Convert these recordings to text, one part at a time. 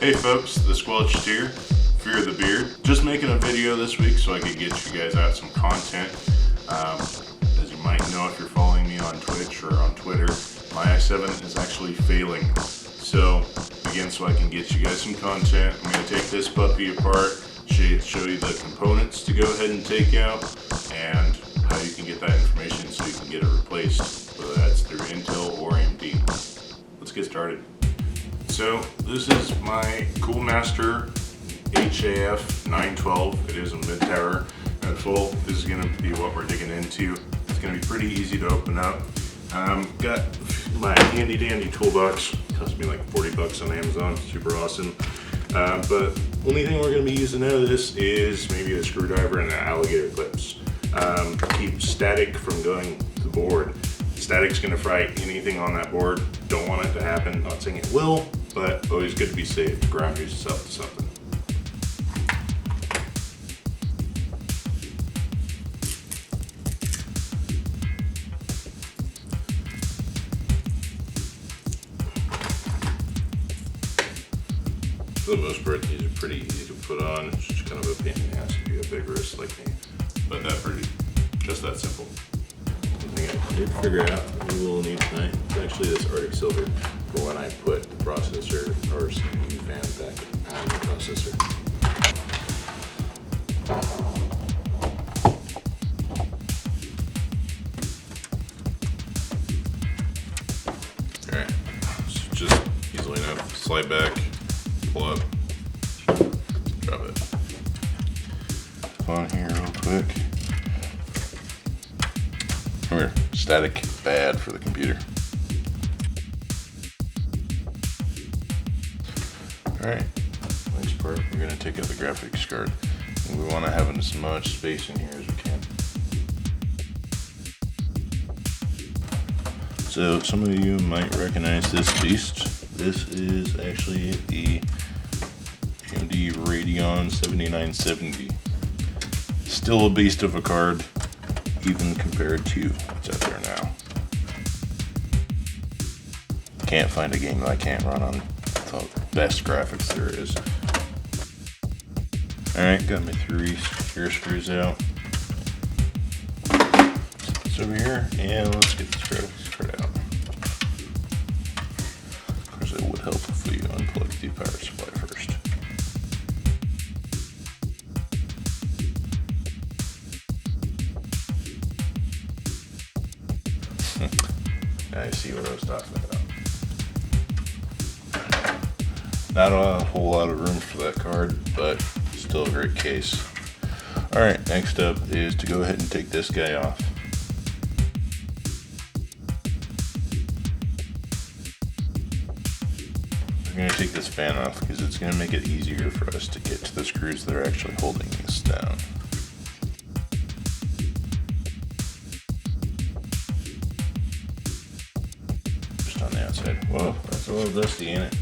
Hey folks, the Squelched here, Fear the Beard. Just making a video this week so I could get you guys out some content. As you might know if you're following me on Twitch or on Twitter, my i7 is actually failing. So, again, so I can get you guys some content, I'm going to take this puppy apart, show you the components to go ahead and take out, and how you can get that information so you can get it replaced, whether that's through Intel or AMD. Let's get started. So this is my Coolmaster HAF 912. It is a mid-tower and full. This is going to be what we're digging into. It's going to be pretty easy to open up. Got my handy dandy toolbox. Cost me like 40 bucks on Amazon. Super awesome. But only thing we're going to be using out of this is maybe a screwdriver and an alligator clips. Keep static from going to the board. Static's going to fry anything on that board. Don't want it to happen. Not saying it will, but always good to be safe. Ground yourself to something. For the most part, these are pretty easy to put on. It's just kind of a pain in the ass if you have big wrists like me. But just that simple. Something I did figure out we will need tonight. It's actually this Arctic Silver for when I put the processor or CPU fan back on the processor. Alright, so just easily enough, slide back, pull up, drop it. On here real quick. Come here, static bad for the computer. Alright, next part, we're going to take out the graphics card. And we want to have as much space in here as we can. So some of you might recognize this beast. This is actually the AMD Radeon 7970. Still a beast of a card, even compared to what's out there now. Can't find a game that I can't run on the best graphics there is. Alright, got my 3 secure screws out. Set this over here, and let's get this graphics card out. Of course, it would help if we unplug the power supply first. I see what I was talking about. Not a whole lot of room for that card, but still a great case. Alright, next up is to go ahead and take this guy off. We're going to take this fan off because it's going to make it easier for us to get to the screws that are actually holding this down. Just on the outside. Whoa, that's a little dusty, ain't it?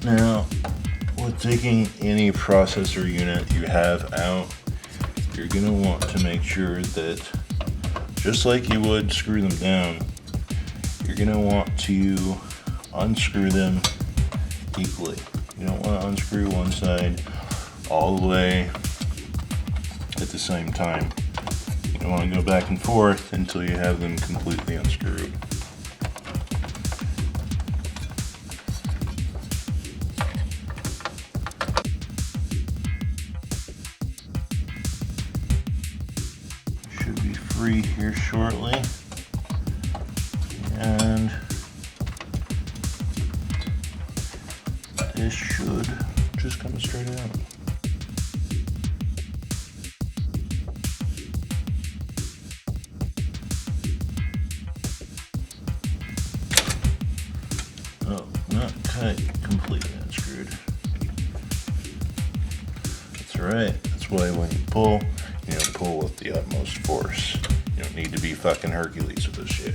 Now, with taking any processor unit you have out, you're going to want to make sure that, just like you would screw them down, you're going to want to unscrew them equally. You don't want to unscrew one side all the way at the same time. You don't want to go back and forth until you have them completely unscrewed. Should be free here shortly, and this should just come straight out. Oh, not quite completely unscrewed. That's right. That's why when you pull with the utmost force. You don't need to be fucking Hercules with this shit.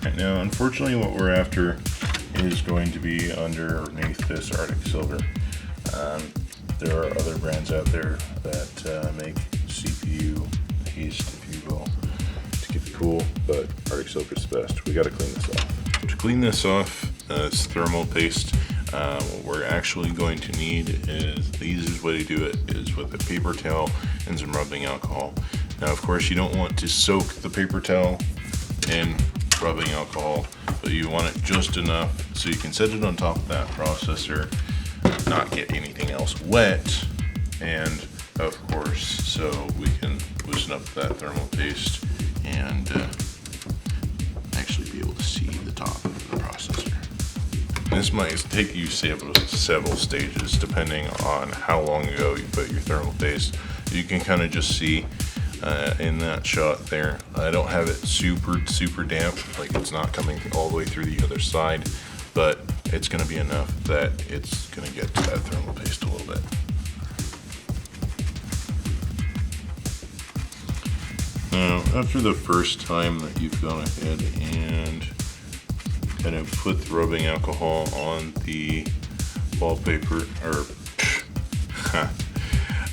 Right now, unfortunately, what we're after is going to be underneath this Arctic Silver. There are other brands out there that make CPU haste, if you will, to get cool, but Arctic Silk is the best. We got to clean this off. To clean this off, this thermal paste, what we're actually going to need is, the easiest way to do it is with a paper towel and some rubbing alcohol. Now, of course, you don't want to soak the paper towel in rubbing alcohol, but you want it just enough so you can set it on top of that processor, not get anything else wet, and of course, so we can loosen up that thermal paste and actually be able to see the top of the processor. This might take you several stages depending on how long ago you put your thermal paste. You can kind of just see in that shot there, I don't have it super damp, like it's not coming all the way through the other side, but it's going to be enough that it's going to get to that thermal paste a little bit. Now, after the first time that you've gone ahead and kind of put the rubbing alcohol on the wallpaper, or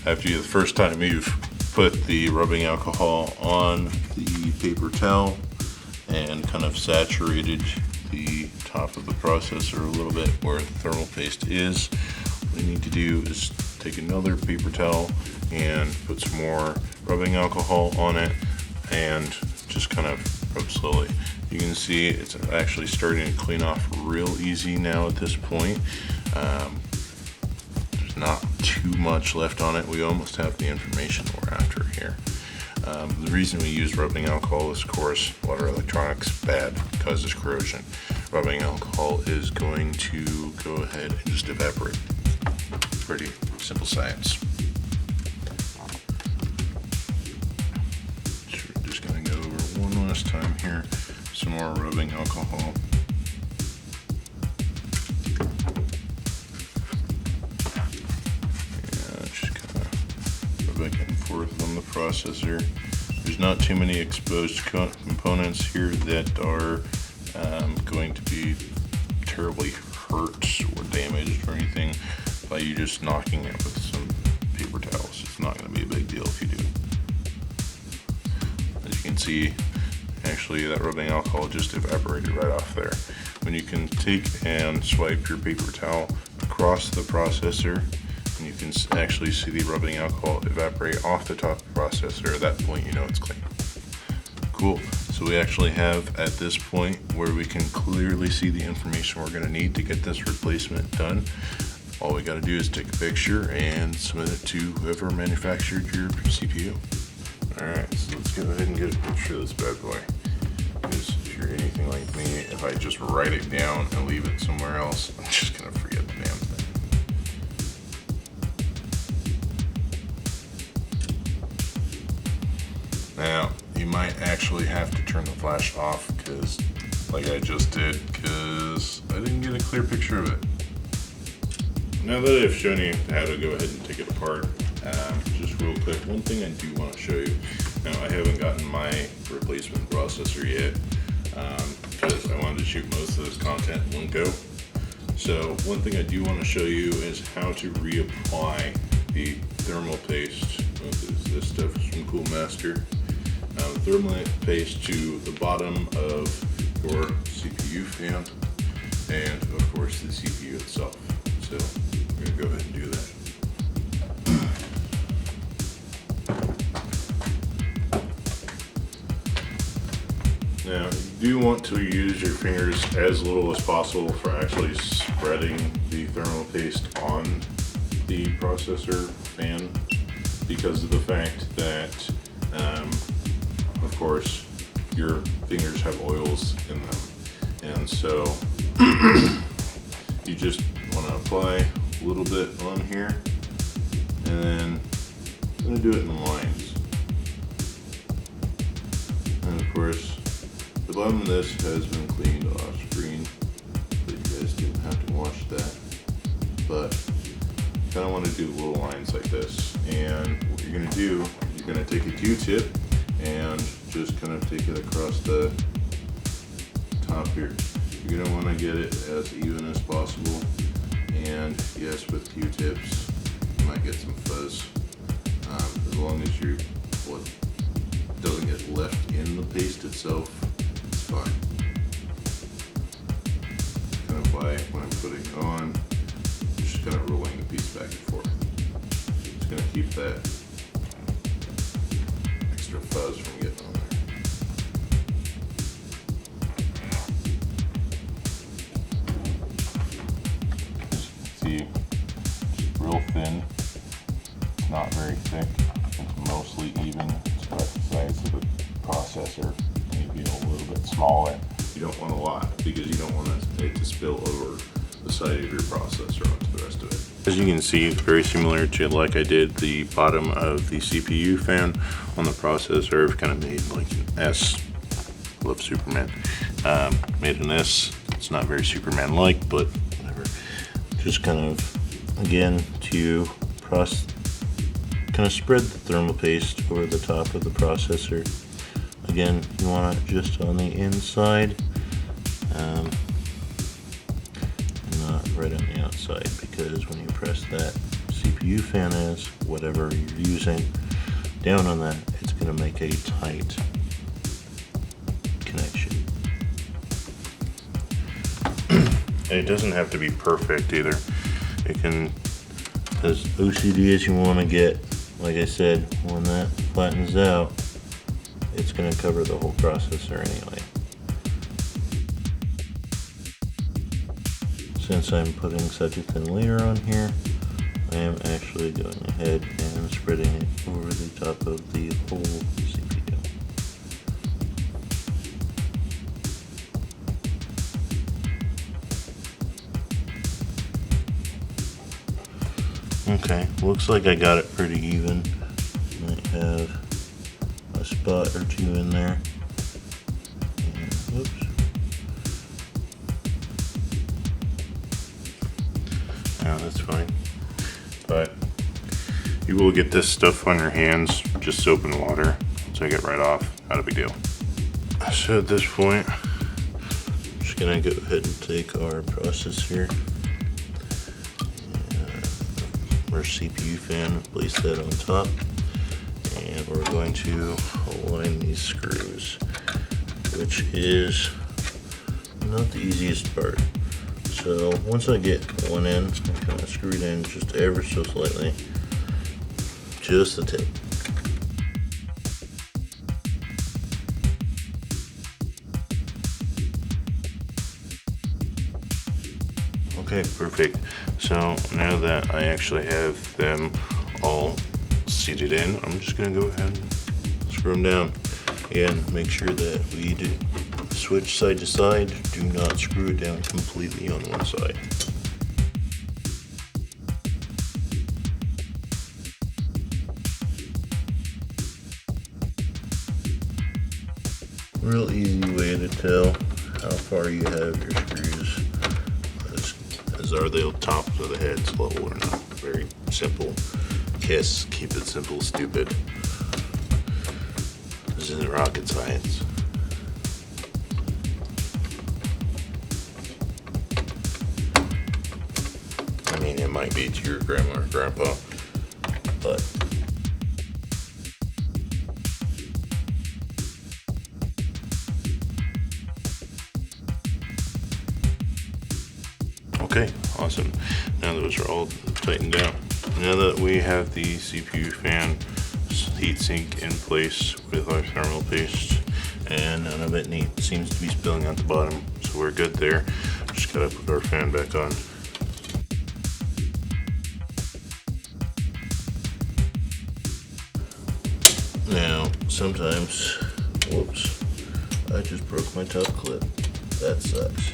after the first time you've put the rubbing alcohol on the paper towel and kind of saturated the top of the processor a little bit where the thermal paste is, what you need to do is take another paper towel and put some more rubbing alcohol on it and just kind of rub slowly. You can see it's actually starting to clean off real easy now at this point. There's not too much left on it. We almost have the information we're after here. The reason we use rubbing alcohol is, of course, water electronics, bad, causes corrosion. Rubbing alcohol is going to go ahead and just evaporate. Pretty simple science. So we're just going to go over one last time here. Some more rubbing alcohol. Back and forth on the processor. There's not too many exposed components here that are going to be terribly hurt or damaged or anything by you just knocking it with some paper towels. It's not going to be a big deal if you do. As you can see, actually that rubbing alcohol just evaporated right off there. When you can take and swipe your paper towel across the processor, and you can actually see the rubbing alcohol evaporate off the top of the processor. At that point, you know it's clean. Cool. So we actually have at this point where we can clearly see the information we're going to need to get this replacement done. All we got to do is take a picture and submit it to whoever manufactured your CPU. Alright, so let's go ahead and get a picture of this bad boy. Because if you're anything like me, if I just write it down and leave it somewhere else, I'm just going to forget the damn thing. Now, you might actually have to turn the flash off because, like I just did, because I didn't get a clear picture of it. Now that I've shown you how to go ahead and take it apart, just real quick, one thing I do want to show you. Now, I haven't gotten my replacement processor yet because I wanted to shoot most of this content in one go. So, one thing I do want to show you is how to reapply the thermal paste. This stuff is from Cool Master. Thermal paste to the bottom of your CPU fan and of course the CPU itself. So we're going to go ahead and do that. Now you do want to use your fingers as little as possible for actually spreading the thermal paste on the processor fan because of the fact that of course, your fingers have oils in them, and so you just want to apply a little bit on here, and then I'm going to do it in lines. And of course, the bottom of this has been cleaned off screen, but you guys didn't have to watch that. But you kind of want to do little lines like this, and what you're going to do, you're going to take a Q-tip and just kind of take it across the top here. You're going to want to get it as even as possible, and yes, with Q-tips you might get some fuzz. As long as you doesn't get left in the paste itself, it's fine. Kind of why when I'm putting it on, I'm just kind of rolling the piece back and forth. It's going to keep that extra fuzz from getting on there. See, real thin, it's not very thick, it's mostly even. It's about the size of the processor, maybe a little bit smaller. You don't want a lot because you don't want it to spill over the side of your processor onto the rest of it. As you can see, it's very similar to like I did the bottom of the CPU fan on the processor. I've kind of made like an S. Love Superman. Made an S. It's not very Superman-like, but whatever. Just kind of, again, to kind of spread the thermal paste over the top of the processor. Again, you want it just on the inside, and not right on the outside, because when you press that CPU fan as whatever you're using down on that, it's going to make a tight connection. And it doesn't have to be perfect either. It can, as OCD as you want to get, like I said, when that flattens out, it's going to cover the whole processor anyway. Since I'm putting such a thin layer on here, I am actually going ahead and spreading it over the top of the whole CPU. Okay, looks like I got it pretty even. Might have a spot or two in there. And, whoops. No, that's fine. But you will get this stuff on your hands, just soap and water. Take it right off, not a big deal. So at this point, I'm just gonna go ahead and take our processor, our CPU fan, place that on top, and we're going to align these screws, which is not the easiest part. So once I get one in, I kind of screw it in just ever so slightly, just the tip. Okay, perfect. So now that I actually have them all seated in, I'm just gonna go ahead and screw them down. Again, make sure that we do switch side to side. Do not screw it down completely on one side. Real easy way to tell how far you have your screws. Are the top of the heads level or not? Very simple. Kiss, keep it simple, stupid. This isn't rocket science. I mean, it might be to your grandma or grandpa, but okay, awesome. Now those are all tightened down. Now that we have the CPU fan heatsink in place with our thermal paste, and none of it seems to be spilling out the bottom, so we're good there. Just gotta put our fan back on. Now, sometimes, whoops, I just broke my top clip. That sucks.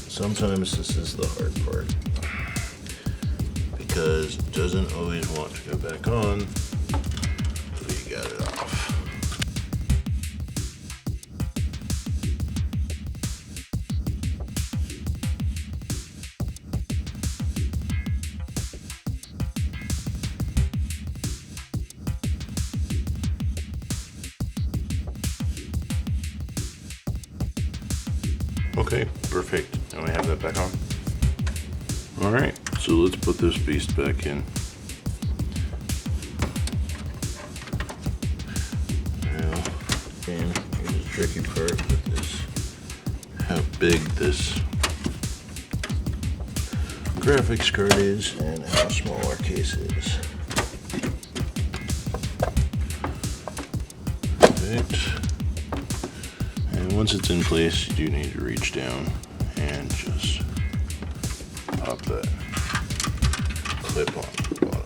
Sometimes this is the hard part, because it doesn't always want to go back on until you got it off. Okay, perfect. Now we have that back on. Alright, so let's put this beast back in. tricky part with this, how big this graphics card is and how small our case is. Perfect. And once it's in place, you do need to reach down and just pop that clip on the bottom.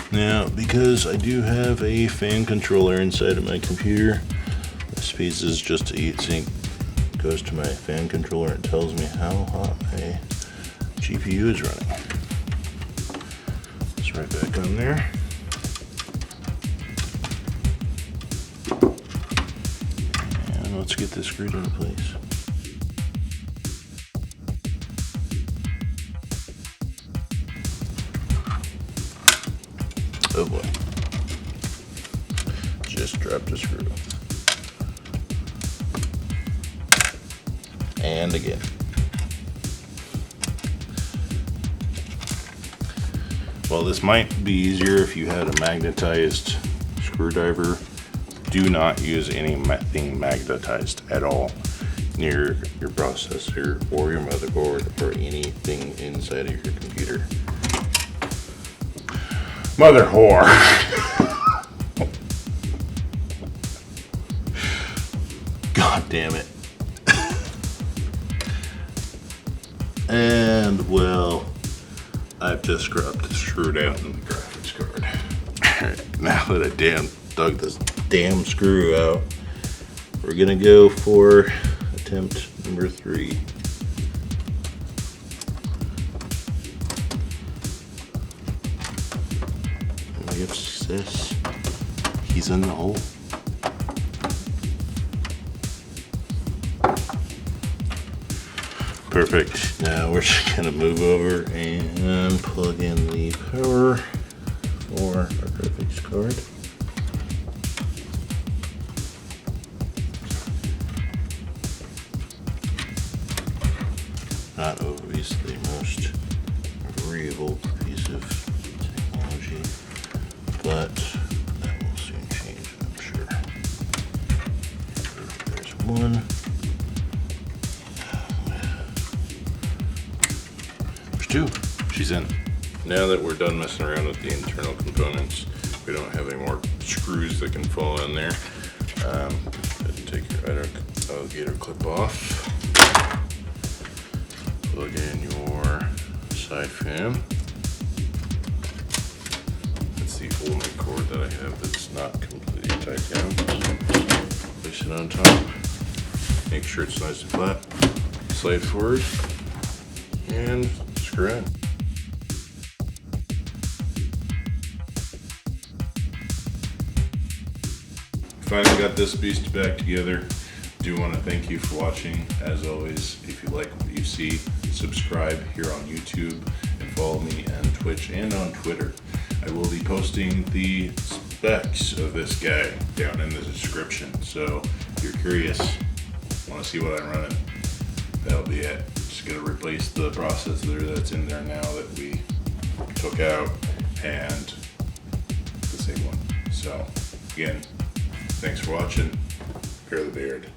Now, because I do have a fan controller inside of my computer, this piece is just a heatsink. Goes to my fan controller and tells me how hot my GPU is running. It's right back on there. And let's get this screwed into place. Oh boy. Just dropped a screw. And again. Well, this might be easier if you had a magnetized screwdriver. Do not use anything magnetized at all near your processor or your motherboard or anything inside of your computer. Mother whore. God damn it. And well, I've just grabbed the screw down in the graphics card. Alright, now that I dug this damn screw out, we're gonna go for attempt number 3. And we have success. He's in the hole. Perfect. Now we're just gonna move over and plug in the power for our graphics card. Not always the most agreeable piece of technology, but that will soon change, I'm sure. There's one. There's 2. She's in. Now that we're done messing around with the internal components, we don't have any more screws that can fall in there. Take your alligator clip off. Plug in your side fan. That's the only cord that I have that's not completely tied down. Place it on top. Make sure it's nice and flat. Slide forward and screw in. Finally got this beast back together. Do want to thank you for watching. As always, if you like what you see, subscribe here on YouTube and follow me on Twitch and on Twitter. I will be posting the specs of this guy down in the description. So if you're curious, want to see what I'm running, that'll be it. Just gonna replace the processor that's in there now that we took out and the same one. So again, thanks for watching. Fear the Beard.